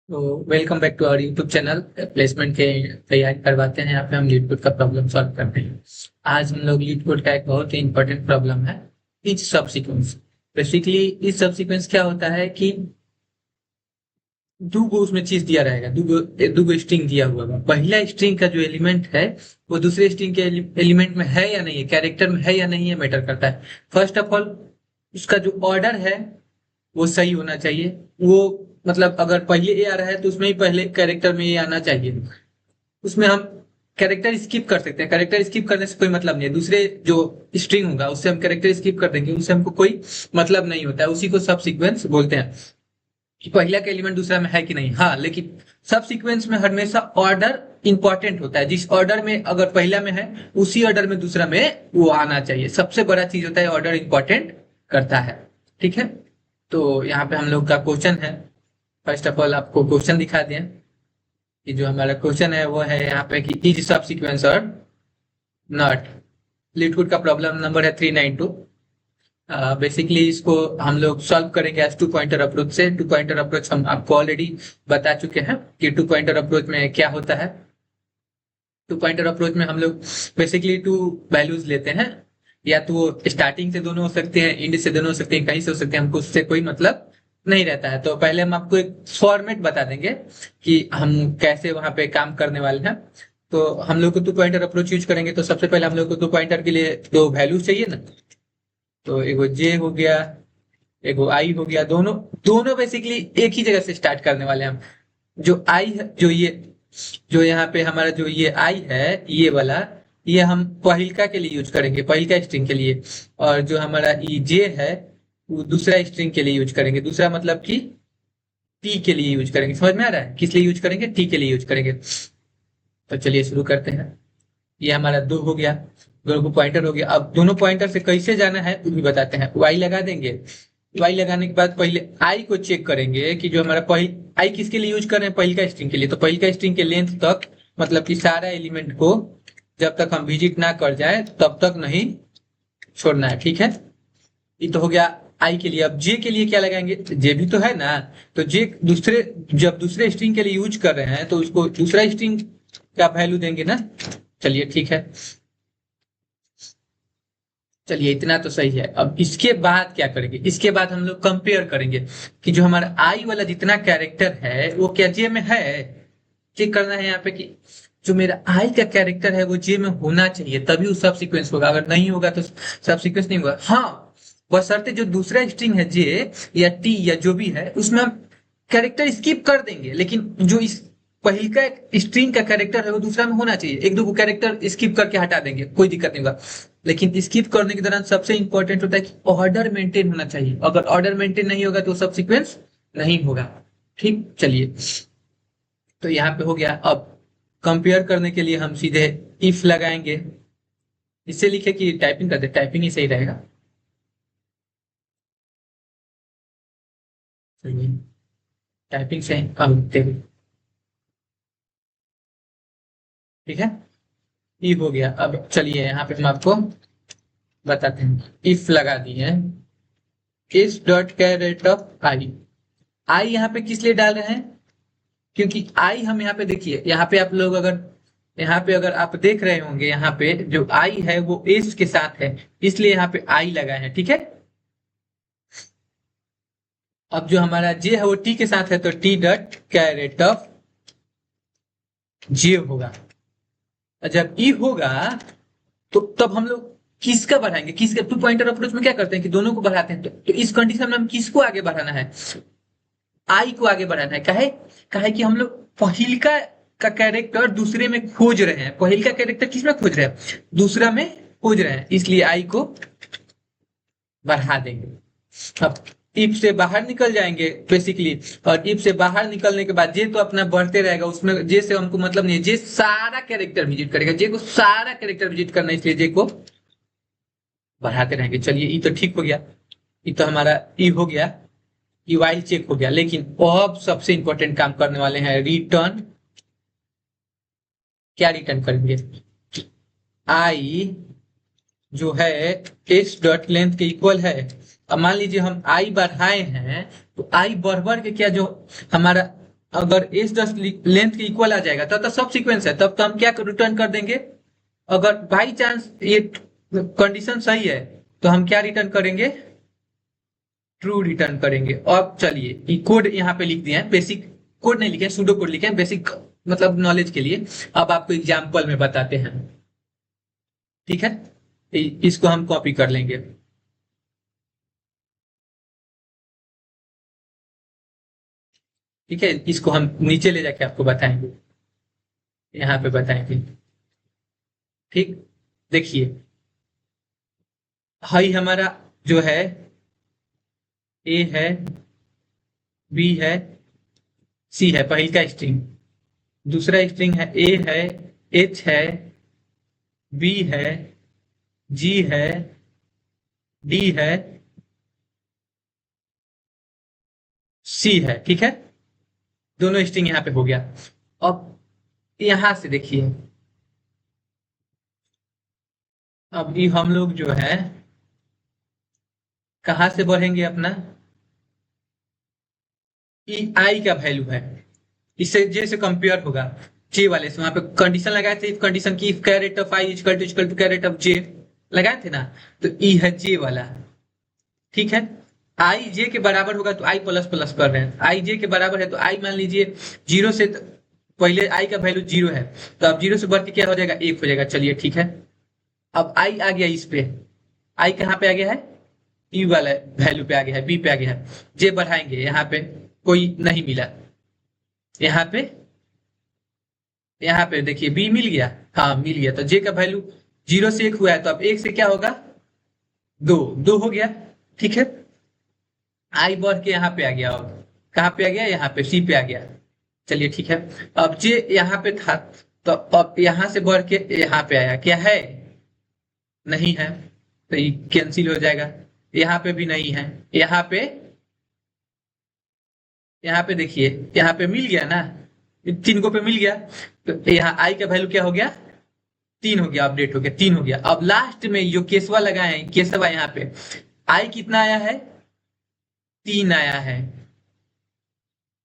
तो welcome back to our YouTube channel. Placement के तैयारी करवाते हैं, यहाँ पे हम लीड कोड का प्रॉब्लम सॉल्व करते हैं। आज हम लोग लीड कोड का एक बहुत ही इंपॉर्टेंट प्रॉब्लम है, ईच सब सीक्वेंस। बेसिकली ईच सब सीक्वेंस क्या होता है कि दो गो उसमें चीज दिया रहेगा, दो गो स्ट्रिंग दिया हुआ है। पहला स्ट्रिंग का जो एलिमेंट है वो दूसरे स्ट्रिंग के एलिमेंट में है या नहीं है, कैरेक्टर में है या नहीं है, मैटर करता है। फर्स्ट ऑफ ऑल उसका जो ऑर्डर है वो सही होना चाहिए। वो मतलब अगर पहले ए आ रहा है तो उसमें ही पहले कैरेक्टर में ये आना चाहिए। उसमें हम कैरेक्टर स्किप कर सकते हैं, कैरेक्टर स्किप करने से कोई मतलब नहीं है। दूसरे जो स्ट्रिंग होगा उससे हम कैरेक्टर स्किप कर देंगे, उससे हमको कोई मतलब नहीं होता है। उसी को सब सीक्वेंस बोलते हैं कि पहला का एलिमेंट दूसरा में है कि नहीं। हाँ, लेकिन सब सीक्वेंस में हमेशा ऑर्डर इंपॉर्टेंट होता है। जिस ऑर्डर में अगर पहला में है उसी ऑर्डर में दूसरा में वो आना चाहिए। सबसे बड़ा चीज होता है ऑर्डर इंपॉर्टेंट करता है। ठीक है, तो यहाँ पे हम लोग का क्वेश्चन है। फर्स्ट ऑफ ऑल आपको क्वेश्चन दिखा दें कि जो हमारा क्वेश्चन है वो है यहाँ पे कि इज सब सीक्वेंस और नॉट। लीड कोड का प्रॉब्लम नंबर है 392। बेसिकली इसको हम लोग सॉल्व करेंगे एज टू पॉइंटर अप्रोच से। टू पॉइंटर अप्रोच हम आपको ऑलरेडी बता चुके हैं कि टू पॉइंटर अप्रोच में क्या होता है। टू पॉइंटर अप्रोच में हम लोग बेसिकली टू वैल्यूज लेते हैं, या तो वो स्टार्टिंग से दोनों हो सकते हैं, एंड से दोनों हो सकते हैं, कहीं से हो सकते हैं, हमको उससे कोई मतलब नहीं रहता है। तो पहले हम आपको एक फॉर्मेट बता देंगे कि हम कैसे वहां पे काम करने वाले हैं। तो हम लोग को टू पॉइंटर अप्रोच यूज करेंगे, तो सबसे पहले हम लोग को टू पॉइंटर के लिए दो वैल्यूज चाहिए ना। तो एगो जे हो गया, एगो आई हो गया। दोनों दोनों बेसिकली एक ही जगह से स्टार्ट करने वाले हैं हम। जो आई है, जो यहाँ पे हमारा जो ये आई है, ये वाला, ये हम पहिलका के लिए यूज करेंगे, पहिलका स्ट्रिंग के लिए। और जो हमारा ई जे है वो दूसरा स्ट्रिंग के लिए यूज करेंगे। दूसरा मतलब कि टी के लिए यूज करेंगे। समझ में आ रहा है, किस लिए यूज करेंगे? टी के लिए यूज करेंगे। तो चलिए शुरू करते हैं। ये हमारा दो हो गया, दोनों को पॉइंटर हो गया। अब दोनों पॉइंटर से कैसे जाना है वो भी बताते हैं। वाई लगा देंगे। वाई लगाने के बाद पहले आई को चेक करेंगे कि जो हमारा आई किसके लिए यूज कर रहे हैं? पहिल का स्ट्रिंग के लिए। तो पहिल का स्ट्रिंग के लेंथ तक, मतलब कि सारा एलिमेंट को जब तक हम विजिट ना कर जाए तब तक नहीं छोड़ना है। ठीक है, ये तो हो गया आई के लिए। अब जे के लिए क्या लगाएंगे? जे भी तो है ना। तो जे दूसरे, जब दूसरे स्ट्रिंग के लिए यूज कर रहे हैं तो उसको दूसरा स्ट्रिंग का वैल्यू देंगे ना। चलिए ठीक है, चलिए इतना तो सही है। अब इसके बाद क्या करेंगे? इसके बाद हम लोग कंपेयर करेंगे कि जो हमारा आई वाला जितना कैरेक्टर है वो क्या जे में है। चेक करना है यहाँ पे कि जो मेरा आई का कैरेक्टर है वो जे में होना चाहिए, तभी वो सब सीक्वेंस होगा। अगर नहीं होगा तो सब सीक्वेंस नहीं होगा। हाँ, बशर्ते जो दूसरा स्ट्रिंग है जे या टी या जो भी है उसमें हम कैरेक्टर स्किप कर देंगे, लेकिन जो इस पहिल का स्ट्रिंग का कैरेक्टर है वो दूसरा में होना चाहिए। एक दो कैरेक्टर स्किप करके हटा देंगे, कोई दिक्कत नहीं होगा। लेकिन स्किप करने के दौरान सबसे इंपॉर्टेंट होता है कि ऑर्डर मेंटेन होना चाहिए। अगर ऑर्डर मेंटेन नहीं होगा तो सब सीक्वेंस नहीं होगा। ठीक, चलिए तो यहाँ पे हो गया। अब कंपेयर करने के लिए हम सीधे इफ लगाएंगे। इससे लिखे कि टाइपिंग करते, टाइपिंग ही सही रहेगा। चलिए टाइपिंग से हम देखते, ठीक है। ई हो गया। अब चलिए यहाँ पे हम आपको बताते हैं। इफ लगा दिए, इस डॉट कैरेट ऑफ आई। आई यहाँ पे किस लिए डाल रहे हैं? क्योंकि आई हम यहाँ पे देखिए, यहाँ पे आप लोग अगर यहाँ पे अगर आप देख रहे होंगे, यहाँ पे जो आई है वो एस के साथ है, इसलिए यहाँ पे आई लगा है। ठीक है, अब जो हमारा जे है वो टी के साथ है, तो टी डॉट कैरेट ऑफ जे होगा। और जब ई होगा तो तब हम लोग किसका बढ़ाएंगे? किसका? टू पॉइंटर अप्रोच में क्या करते हैं कि दोनों को बढ़ाते हैं। तो इस कंडीशन में हम किसको आगे बढ़ाना है? आई को आगे बढ़ाना है। काहे? काहे कि हम लोग पहिल का कैरेक्टर दूसरे में खोज रहे हैं। पहिल का कैरेक्टर किस में खोज रहे हैं? दूसरा में खोज रहे हैं, इसलिए आई को बढ़ा देंगे। अब इफ से बाहर निकल जाएंगे बेसिकली, और इफ से बाहर निकलने के बाद जे तो अपना बढ़ते रहेगा। उसमें जे से हमको मतलब नहीं है, जे सारा कैरेक्टर विजिट करेगा। जे को सारा कैरेक्टर विजिट करना है, इसलिए जे को बढ़ाते रहेंगे। चलिए ये तो ठीक हो गया, ये तो हमारा ई हो गया, ई वाइल चेक हो गया। लेकिन अब सबसे इंपॉर्टेंट काम करने वाले हैं, रिटर्न। क्या रिटर्न करेंगे? आई जो है एस डॉट लेंथ के इक्वल है। अब मान लीजिए हम आई बढ़ाए हैं, तो आई बढ़ बढ़ के क्या जो हमारा अगर एज 10 लेंथ के इक्वल आ जाएगा तब तो सब सीक्वेंस है, तब तो हम क्या रिटर्न कर देंगे। अगर बाई चांस ये कंडीशन सही है तो हम क्या रिटर्न करेंगे, ट्रू रिटर्न करेंगे। अब चलिए कोड यहाँ पे लिख दिए हैं, बेसिक कोड नहीं लिखे, सूडो कोड लिखे हैं, बेसिक मतलब नॉलेज के लिए। अब आपको एग्जाम्पल में बताते हैं, ठीक है। इसको हम कॉपी कर लेंगे, ठीक है। इसको हम नीचे ले जाके आपको बताएंगे, यहाँ पे बताएंगे, ठीक। देखिए हाई हमारा जो है ए है, बी है, सी है पहली का स्ट्रिंग। दूसरा स्ट्रिंग है ए है, एच है, बी है, जी है, डी है, सी है, ठीक है। दोनों स्ट्रिंग यहाँ पे हो गया। अब यहां से देखिए, अब ये हम लोग जो है कहां से बढ़ेंगे अपना, ई आई का वैल्यू है, इससे जे से कंपेयर होगा जे वाले से। वहां पे कंडीशन लगाए थे, इफ कंडीशन की, if caret of I equal to caret of J लगाए थे ना, तो ई है जे वाला, ठीक है। आई जे के बराबर होगा तो आई प्लस प्लस कर रहे हैं, आई जे के बराबर है तो आई मान लीजिए जीरो से पहले आई का वैल्यू जीरो है, तो अब जीरो से बढ़ के क्या हो जाएगा, एक हो जाएगा। चलिए ठीक है। अब आई आ गया इस पे, आई कहाँ पे आ गया है, ई वाला वैल्यू पे आ गया है, बी पे आ गया है। जे बढ़ाएंगे, यहाँ पे कोई नहीं मिला, यहाँ पे, यहाँ पे देखिए बी मिल गया, हाँ मिल गया। तो जे का वैल्यू जीरो से एक हुआ है, तो अब एक से क्या होगा, दो, दो हो गया, ठीक है। आई बढ़ के यहाँ पे आ गया, और कहाँ पे आ गया, यहाँ पे सी पे आ गया। चलिए ठीक है। अब जे यहाँ पे था, तो अब यहाँ से बढ़ के यहाँ पे आया, क्या है, नहीं है, तो ये कैंसिल हो जाएगा। यहाँ पे भी नहीं है, यहाँ पे, यहाँ पे देखिए, यहाँ पे मिल गया ना, तीन को पे मिल गया, तो यहाँ आई का वैल्यू क्या हो गया, तीन हो गया, अपडेट हो गया, तीन हो गया। अब लास्ट में जो केसवा लगाए हैं, केसवा यहाँ पे आई कितना आया है, तीन आया है,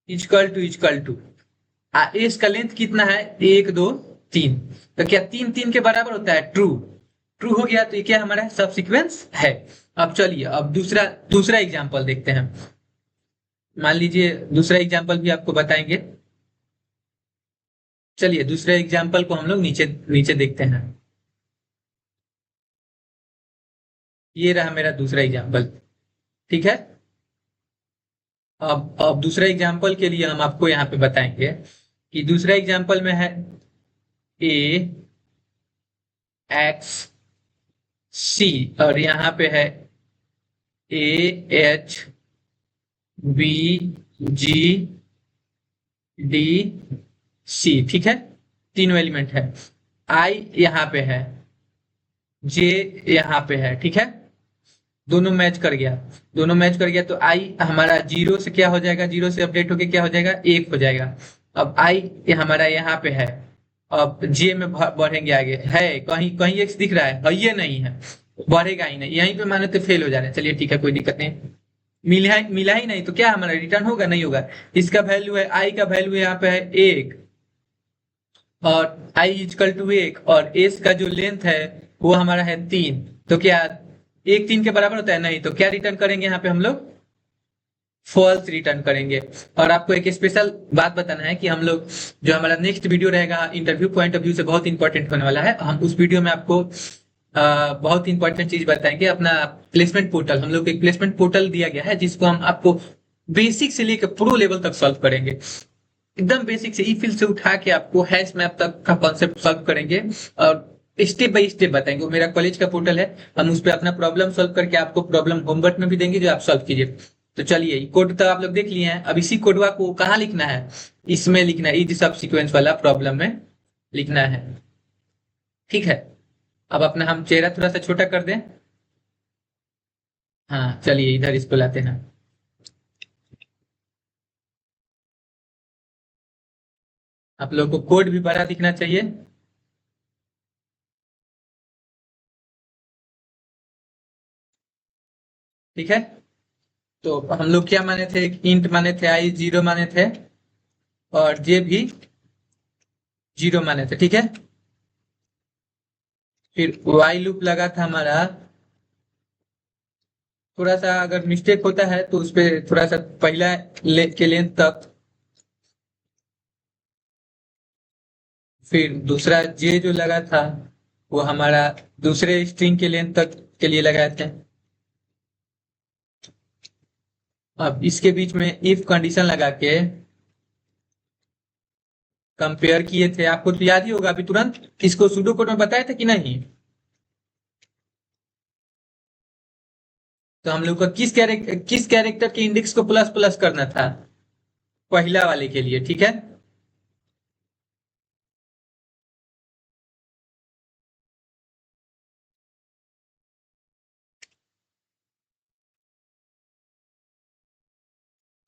इजकल टू एस का लेंथ कितना है, एक दो तीन, तो क्या तीन तीन के बराबर होता है, ट्रू, ट्रू हो गया। तो ये क्या हमारा सब सीक्वेंस है। अब चलिए अब दूसरा दूसरा एग्जांपल देखते हैं। मान लीजिए दूसरा एग्जांपल भी आपको बताएंगे। चलिए दूसरे एग्जाम्पल को हम लोग नीचे नीचे देखते हैं। ये रहा मेरा दूसरा एग्जाम्पल, ठीक है। अब दूसरे एग्जाम्पल के लिए हम आपको यहाँ पे बताएंगे कि दूसरा एग्जाम्पल में है ए एक्स सी, और यहाँ पे है A H B G D C, ठीक है। तीनों एलिमेंट है, आई यहाँ पे है, जे यहाँ पे है, ठीक है। दोनों मैच कर गया, दोनों मैच कर गया, तो आई हमारा जीरो से क्या हो जाएगा, जीरो से अपडेट होके क्या हो जाएगा, एक हो जाएगा। अब आई हमारा यहाँ पे है, अब जे में बढ़ेंगे आगे, है कहीं कहीं एक्स दिख रहा है ये नहीं है, बढ़ेगा ही नहीं, यहीं पे माने तो फेल हो जा रहे हैं। चलिए ठीक है, कोई दिक्कत नहीं। मिला ही नहीं तो क्या हमारा रिटर्न होगा, नहीं होगा। इसका वैल्यू है, आई का वैल्यू यहाँ पे है एक, और आई इजकल टू एक, और एस का जो लेंथ है वो हमारा है तीन, तो क्या एक तीन के बराबर होता है, नहीं, तो क्या रिटर्न करेंगे यहाँ पे हम लोग, फॉल्स रिटर्न करेंगे। और आपको एक स्पेशल बात बताना है कि हम लोग जो हमारा नेक्स्ट वीडियो रहेगा इंटरव्यू पॉइंट ऑफ व्यू से बहुत इंपॉर्टेंट होने वाला है, हम उस वीडियो में आपको बहुत इंपॉर्टेंट चीज बताएंगे। अपना प्लेसमेंट पोर्टल, हम लोग एक प्लेसमेंट पोर्टल दिया गया है जिसको हम आपको बेसिक से लेकर प्रो लेवल तक सॉल्व करेंगे, एकदम बेसिक से ई फिल से उठा के आपको हैश मैप तक का कॉन्सेप्ट सॉल्व करेंगे, और स्टेप बाय स्टेप बताएंगे। वो मेरा कॉलेज का पोर्टल है, हम उस पर अपना प्रॉब्लम सॉल्व करके आपको प्रॉब्लम होमवर्क में भी देंगे जो आप सॉल्व कीजिए। तो चलिए कोड तो आप लोग देख लिए हैं, अब इसी कोडवा को कहाँ लिखना है, इसमें लिखना है, इस सब सीक्वेंस वाला प्रॉब्लम में लिखना है, ठीक है। अब अपना हम चेहरा थोड़ा सा छोटा कर दें, हाँ चलिए इधर इसको लाते हैं। आप लोग को कोड भी बड़ा दिखना चाहिए, ठीक है। तो हम लोग क्या माने थे, इंट माने थे, आई जीरो माने थे, और जे भी 0 माने थे, ठीक है। फिर वाई लूप लगा था हमारा, थोड़ा सा अगर मिस्टेक होता है तो उस पे थोड़ा सा पहला के लेंथ तक, फिर दूसरा जे जो लगा था वो हमारा दूसरे स्ट्रिंग के लेंथ तक के लिए लगाए थे। अब इसके बीच में इफ कंडीशन लगा के कंपेयर किए थे, आपको तो याद ही होगा, अभी तुरंत इसको सूडो कोड में बताया था कि नहीं। तो हम लोग का किस कैरेक्टर के इंडेक्स को प्लस प्लस करना था, पहला वाले के लिए, ठीक है।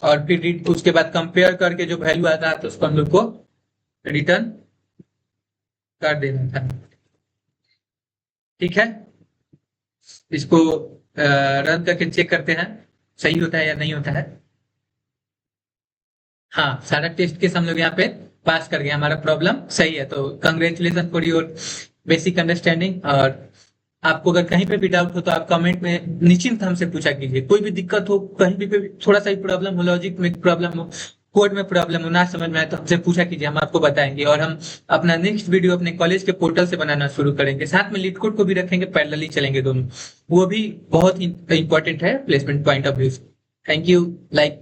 और फिर उसके बाद कंपेयर करके जो वैल्यू आता है तो उसको हम लोग को रिटर्न कर देना था, ठीक है। इसको रन करके चेक करते हैं सही होता है या नहीं होता है। हाँ, सारा टेस्ट केस हम लोग यहाँ पे पास कर गए, हमारा प्रॉब्लम सही है। तो congratulation for your basic understanding. और आपको अगर कहीं पे भी डाउट हो तो आप कमेंट में निश्चिंत हमसे पूछा कीजिए। कोई भी दिक्कत हो, कहीं भी थोड़ा सा भी प्रॉब्लम हो, लॉजिक में प्रॉब्लम हो, कोड में प्रॉब्लम हो, ना समझ में आए तो हमसे पूछा कीजिए, हम आपको बताएंगे। और हम अपना नेक्स्ट वीडियो अपने कॉलेज के पोर्टल से बनाना शुरू करेंगे, साथ में लीड कोड को भी रखेंगे, पैरेलली चलेंगे दोनों। वो भी बहुत ही इंपॉर्टेंट है placement point of view. Thank you. Like